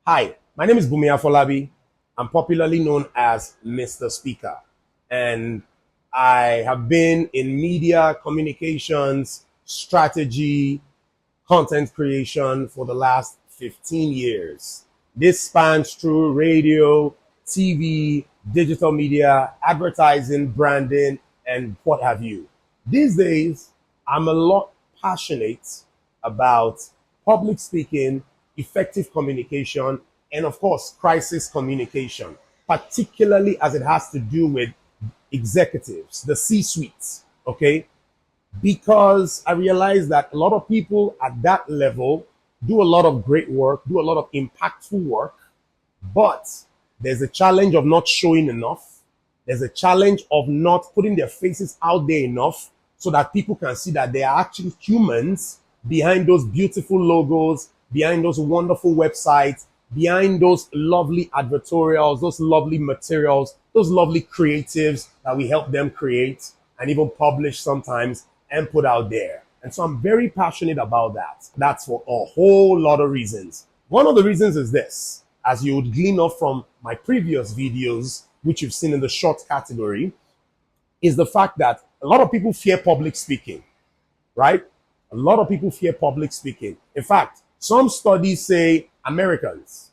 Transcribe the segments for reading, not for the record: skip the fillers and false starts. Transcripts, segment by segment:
Hi, my name is Bumi Afolabi. I'm popularly known as Mr. Speaker, and I have been in media, communications, strategy, content creation for the last 15 years. This spans through radio, TV, digital media, advertising, branding, and what have you. These days, I'm a lot passionate about public speaking, effective communication, and of course, crisis communication, particularly as it has to do with executives, the C suites. Okay, because I realized that a lot of people at that level do a lot of great work, do a lot of impactful work, but there's a challenge of not showing enough. There's a challenge of not putting their faces out there enough so that people can see that they are actually humans behind those beautiful logos, behind those wonderful websites, behind those lovely advertorials, those lovely materials, those lovely creatives that we help them create and even publish sometimes and put out there. And so I'm very passionate about that. That's for a whole lot of reasons. One of the reasons is this, as you would glean off from my previous videos, which you've seen in the short category, is the fact that a lot of people fear public speaking, right? A lot of people fear public speaking. In fact, some studies say Americans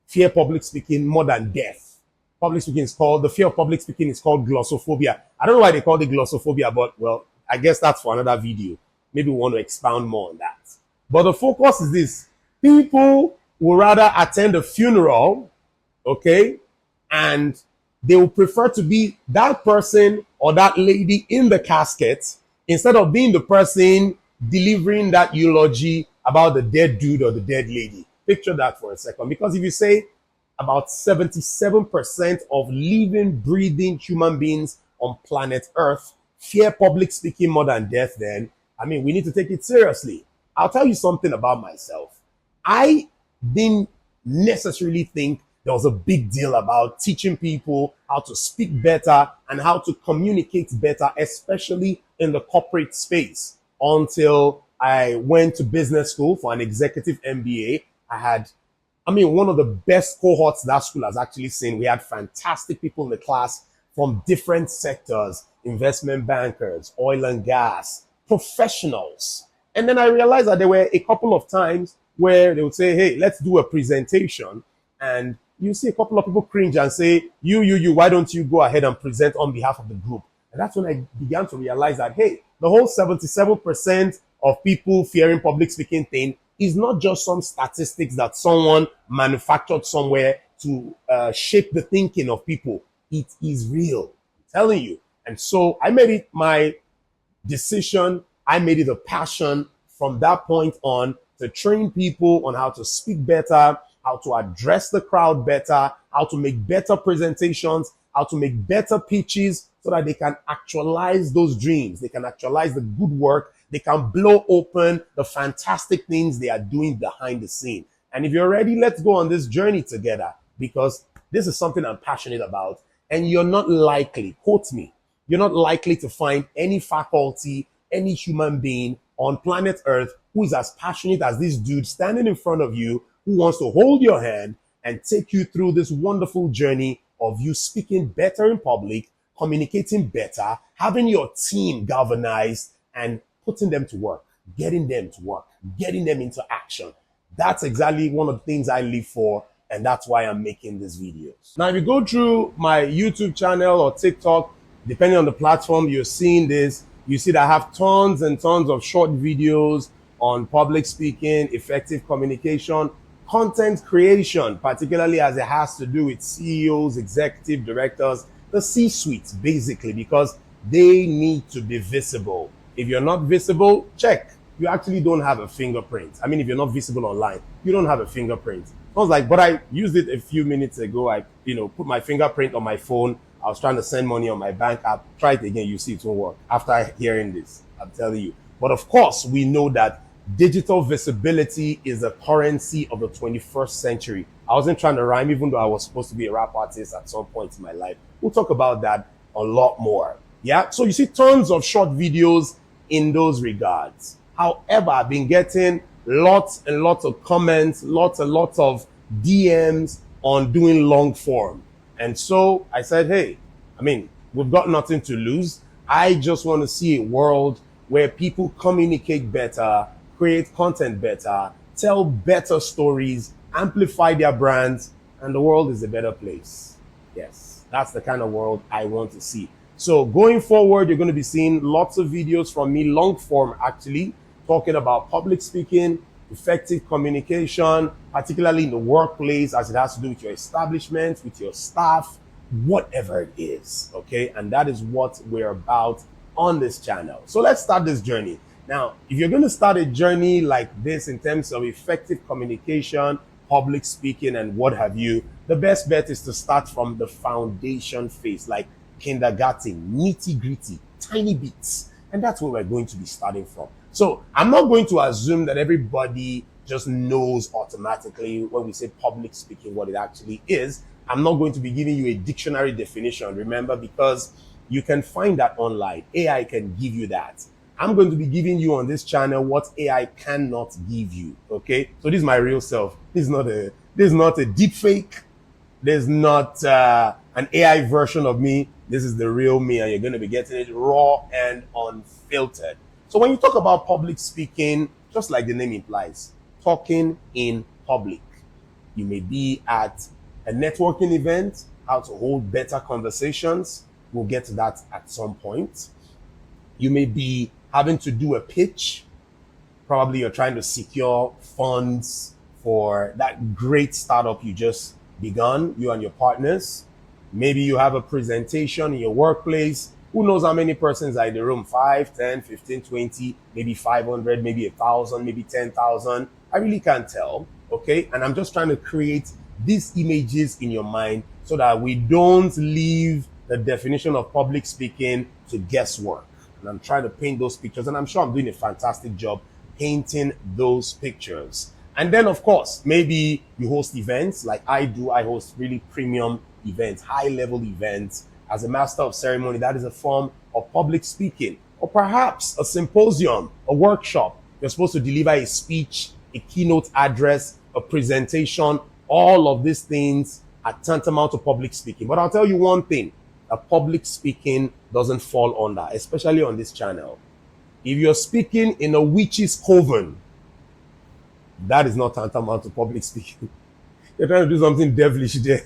fear public speaking more than death. Public speaking is called, the fear of public speaking is called glossophobia. I don't know why they call it glossophobia, but well, I guess that's for another video. Maybe we want to expound more on that. But the focus is this. People will rather attend a funeral, okay, and they will prefer to be that person or that lady in the casket instead of being the person delivering that eulogy about the dead dude or the dead lady. Picture that for a second. Because if you say about 77% of living, breathing human beings on planet Earth fear public speaking more than death, then, I mean, we need to take it seriously. I'll tell you something about myself. I didn't necessarily think there was a big deal about teaching people how to speak better and how to communicate better, especially in the corporate space, until I went to business school for an executive MBA. One of the best cohorts that school has actually seen. We had fantastic people in the class from different sectors, investment bankers, oil and gas, professionals. And then I realized that there were a couple of times where they would say, hey, let's do a presentation. And you see a couple of people cringe and say, you, why don't you go ahead and present on behalf of the group? And that's when I began to realize that, hey, the whole 77% of people fearing public speaking thing is not just some statistics that someone manufactured somewhere to shape the thinking of people. It is real, I'm telling you. And so I made it my decision. I made it a passion from that point on to train people on how to speak better, how to address the crowd better, how to make better presentations, how to make better pitches so that they can actualize those dreams. They can actualize the good work. They can blow open the fantastic things they are doing behind the scene. And if you're ready, let's go on this journey together, because this is something I'm passionate about. And you're not likely, quote me, you're not likely to find any faculty, any human being on planet Earth who is as passionate as this dude standing in front of you, who wants to hold your hand and take you through this wonderful journey of you speaking better in public, communicating better, having your team galvanized, and putting them to work, getting them to work, getting them into action. That's exactly one of the things I live for, and that's why I'm making these videos. Now, if you go through my YouTube channel or TikTok, depending on the platform you're seeing this, you see that I have tons and tons of short videos on public speaking, effective communication, content creation, particularly as it has to do with CEOs, executive directors, the C-suites, basically, because they need to be visible. If you're not visible, check. You actually don't have a fingerprint. I mean, if you're not visible online, you don't have a fingerprint. I was like, but I used it a few minutes ago. I, put my fingerprint on my phone. I was trying to send money on my bank app. Try it again. You see it won't work. After hearing this, I'm telling you. But of course, we know that digital visibility is a currency of the 21st century. I wasn't trying to rhyme, even though I was supposed to be a rap artist at some point in my life. We'll talk about that a lot more. Yeah. So you see tons of short videos in those regards. However, I've been getting lots and lots of comments, lots and lots of DMs on doing long form. And so I said, hey, I mean, we've got nothing to lose. I just want to see a world where people communicate better, create content better, tell better stories, amplify their brands, and the world is a better place. Yes, that's the kind of world I want to see. So going forward, you're going to be seeing lots of videos from me, long form actually, talking about public speaking, effective communication, particularly in the workplace as it has to do with your establishment, with your staff, whatever it is, okay? And that is what we're about on this channel. So let's start this journey. Now, if you're going to start a journey like this in terms of effective communication, public speaking, and what have you, the best bet is to start from the foundation phase, like kindergarten, nitty gritty, tiny bits. And that's where we're going to be starting from. So I'm not going to assume that everybody just knows automatically when we say public speaking what it actually is. I'm not going to be giving you a dictionary definition, remember, because you can find that online. AI can give you that. I'm going to be giving you on this channel what AI cannot give you, okay? So this is my real self. This is not a deep fake. There's not an AI version of me. This is the real me, and you're going to be getting it raw and unfiltered. So when you talk about public speaking, just like the name implies, talking in public. You may be at a networking event, how to hold better conversations. We'll get to that at some point. You may be having to do a pitch. Probably you're trying to secure funds for that great startup you just begun, you and your partners. Maybe you have a presentation in your workplace. Who knows how many persons are in the room? 5, 10, 15, 20, maybe 500, maybe 1,000, maybe 10,000. I really can't tell, okay? And I'm just trying to create these images in your mind so that we don't leave the definition of public speaking to guesswork. And I'm trying to paint those pictures, and I'm sure I'm doing a fantastic job painting those pictures. And then, of course, maybe you host events like I do. I host really premium events, high-level events. As a master of ceremony, that is a form of public speaking. Or perhaps a symposium, a workshop. You're supposed to deliver a speech, a keynote address, a presentation. All of these things are tantamount to public speaking. But I'll tell you one thing. A public speaking doesn't fall under, especially on this channel. If you're speaking in a witch's coven, that is not tantamount to public speaking. You're trying to do something devilish there.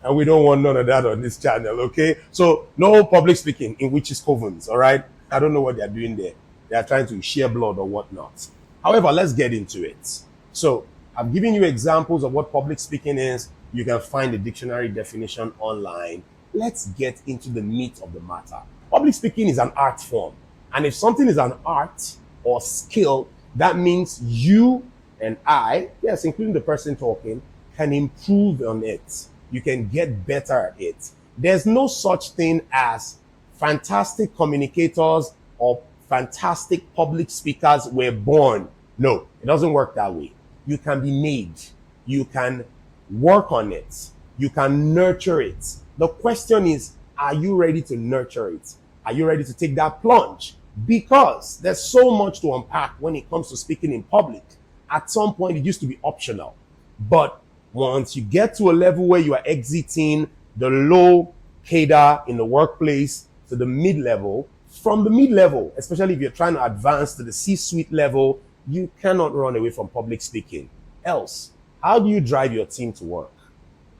And we don't want none of that on this channel, okay? So no public speaking in witches' covens, all right? I don't know what they're doing there. They are trying to share blood or whatnot. However, let's get into it. So I've given you examples of what public speaking is. You can find the dictionary definition online. Let's get into the meat of the matter. Public speaking is an art form. And if something is an art or skill, that means you and I, yes, including the person talking, can improve on it. You can get better at it. There's no such thing as fantastic communicators or fantastic public speakers were born. No, it doesn't work that way. You can be made. You can work on it. You can nurture it. The question is, are you ready to nurture it? Are you ready to take that plunge? Because there's so much to unpack when it comes to speaking in public. At some point, it used to be optional. But once you get to a level where you are exiting the low cadre in the workplace to the mid-level, from the mid-level, especially if you're trying to advance to the C-suite level, you cannot run away from public speaking. Else, how do you drive your team to work?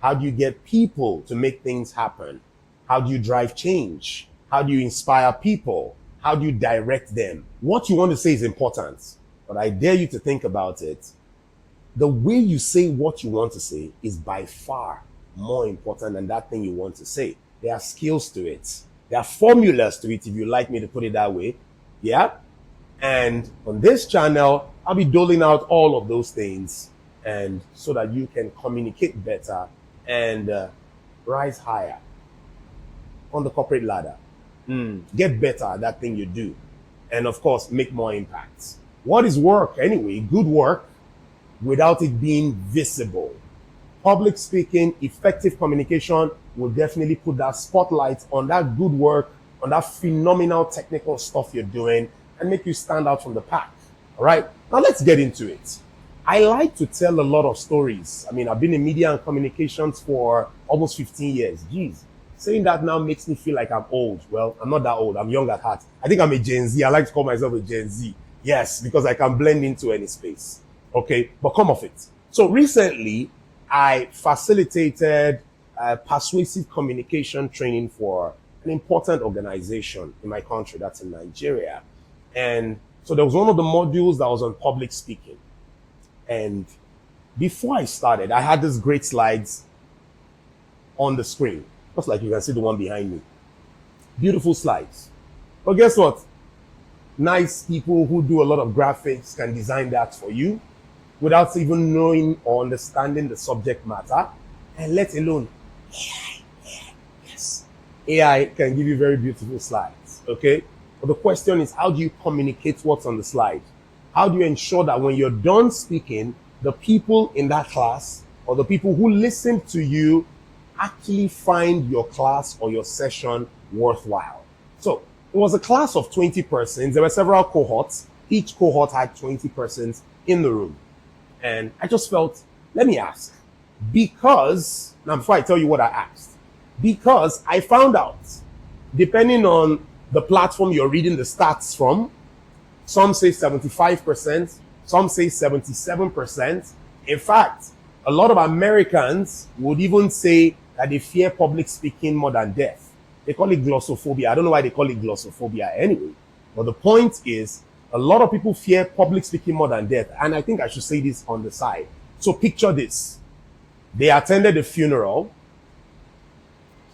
How do you get people to make things happen? How do you drive change? How do you inspire people? How do you direct them? What you want to say is important, but I dare you to think about it. The way you say what you want to say is by far more important than that thing you want to say. There are skills to it. There are formulas to it, if you like me to put it that way. Yeah? And on this channel, I'll be doling out all of those things, and so that you can communicate better and rise higher on the corporate ladder. Get better at that thing you do. And of course, make more impacts. What is work anyway? Good work without it being visible. Public speaking, effective communication will definitely put that spotlight on that good work, on that phenomenal technical stuff you're doing, and make you stand out from the pack. All right? Now let's get into it. I like to tell a lot of stories. I mean, I've been in media and communications for almost 15 years. Jeez, saying that now makes me feel like I'm old. Well, I'm not that old. I'm young at heart. I think I'm a Gen Z. I like to call myself a Gen Z. Yes, because I can blend into any space. Okay, but come off it. So recently, I facilitated persuasive communication training for an important organization in my country, that's in Nigeria. And so there was one of the modules that was on public speaking. And before I started, I had these great slides on the screen, just like you can see the one behind me. Beautiful slides. But guess what? Nice people who do a lot of graphics can design that for you without even knowing or understanding the subject matter, and let alone AI. Yes, AI can give you very beautiful slides, okay? But the question is, how do you communicate what's on the slide? How do you ensure that when you're done speaking, the people in that class or the people who listen to you actually find your class or your session worthwhile? So it was a class of 20 persons. There were several cohorts. Each cohort had 20 persons in the room. And I just felt, let me ask. Because, now before I tell you what I asked, because I found out, depending on the platform you're reading the stats from, some say 75%, some say 77%. In fact, a lot of Americans would even say that they fear public speaking more than death. They call it glossophobia. I don't know why they call it glossophobia anyway. But the point is, a lot of people fear public speaking more than death. And I think I should say this on the side. So picture this. They attended the funeral.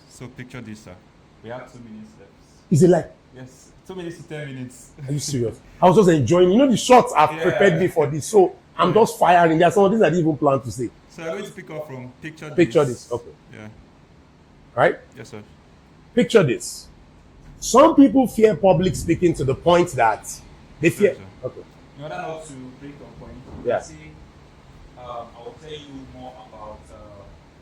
So picture this, sir. We have 2 minutes left. Is it like? Yes, 2 minutes to 10 minutes. Are you serious? I was just enjoying, the shots have prepared me for this. So I'm just firing. There are some of things I didn't even plan to say. So I'm going to pick up from picture this. Picture this. Okay. Yeah. Right? Yes, sir. Picture this. Some people fear public speaking to the point that they fear. Sure. Okay. In order not to break your point, Yeah. see, I will tell you more about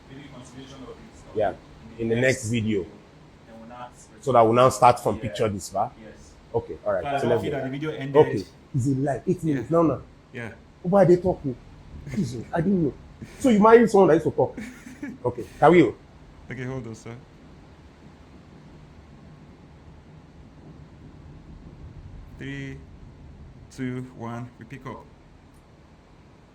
maybe consideration of it. Yeah. In the next video. And we'll not So that we'll now start from picture this, right? Yes. Okay. All right. So So let's that go. the video ended. Okay. Is it like 8 minutes? No, no. Yeah. Why are they talking? Jesus, I didn't know. So you married someone that used to talk. Okay. Can we? Okay, hold on, sir. 3, 2, 1. We pick up.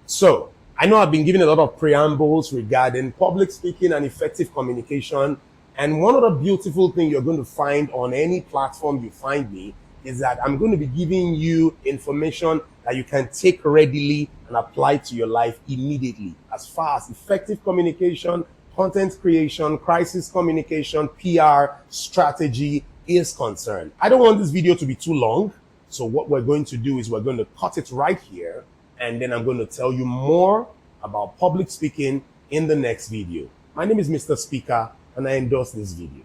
So, I know I've been giving a lot of preambles regarding public speaking and effective communication. And one of the beautiful things you're going to find on any platform you find me is that I'm going to be giving you information that you can take readily and apply to your life immediately. As far as effective communication, content creation, crisis communication, PR, strategy is concerned. I don't want this video to be too long. So what we're going to do is we're going to cut it right here. And then I'm going to tell you more about public speaking in the next video. My name is Mr. Speaker, and I endorse this video.